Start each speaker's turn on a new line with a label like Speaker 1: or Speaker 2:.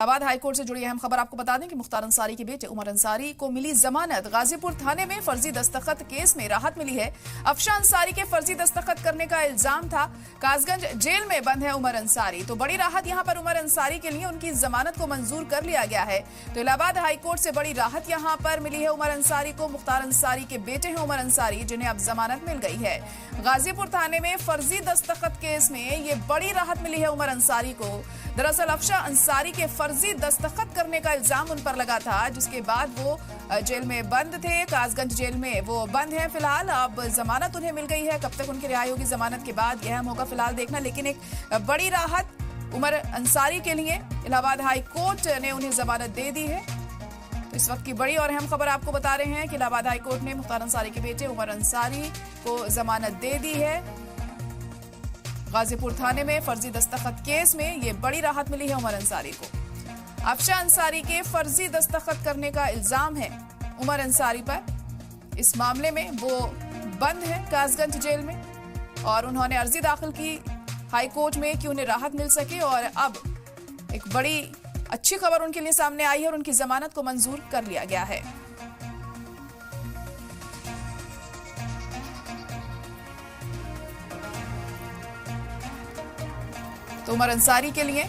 Speaker 1: Allahabad high court से जुड़ी अहम खबर आपको बता दें कि मुख्तार अंसारी के बेटे उमर अंसारी को मिली जमानत। गाजीपुर थाने में फर्जी दस्तखत केस में राहत मिली है। अफशा अंसारी के फर्जी दस्तखत करने का इल्जाम था। कासगंज जेल में बंद है उमर अंसारी, तो बड़ी राहत यहां पर उमर अंसारी के लिए उनकी जमानत को मंजूर कर लिया गया है। तो इलाहाबाद हाईकोर्ट से बड़ी राहत यहां पर मिली है उमर अंसारी को। मुख्तार अंसारी के बेटे हैं उमर अंसारी, जिन्हें अब जमानत मिल गई है। गाजीपुर थाने में फर्जी दस्तखत केस में ये बड़ी राहत मिली है उमर अंसारी को। दरअसल अफशा अंसारी के फर्जी दस्तखत करने का इल्जाम उन पर लगा था, जिसके बाद वो जेल में बंद थे। कासगंज जेल में वो बंद हैं फिलहाल। अब जमानत उन्हें मिल गई है। कब तक उनकी रिहाई होगी जमानत के बाद, यह हम होगा फिलहाल देखना। लेकिन एक बड़ी राहत उमर अंसारी के लिए इलाहाबाद हाई कोर्ट ने उन्हें जमानत दे दी है। तो इस वक्त की बड़ी और अहम खबर आपको बता रहे हैं कि इलाहाबाद हाई कोर्ट ने मुख्तार अंसारी के बेटे उमर अंसारी को जमानत दे दी है। गाजीपुर थाने में फर्जी दस्तखत केस में ये बड़ी राहत मिली है उमर अंसारी को। अफशा अंसारी के फर्जी दस्तखत करने का इल्जाम है उमर अंसारी पर। इस मामले में वो बंद है कासगंज जेल में और उन्होंने अर्जी दाखिल की हाई कोर्ट में कि उन्हें राहत मिल सके। और अब एक बड़ी अच्छी खबर उनके लिए सामने आई है और उनकी जमानत को मंजूर कर लिया गया है। तो उमर अंसारी के लिए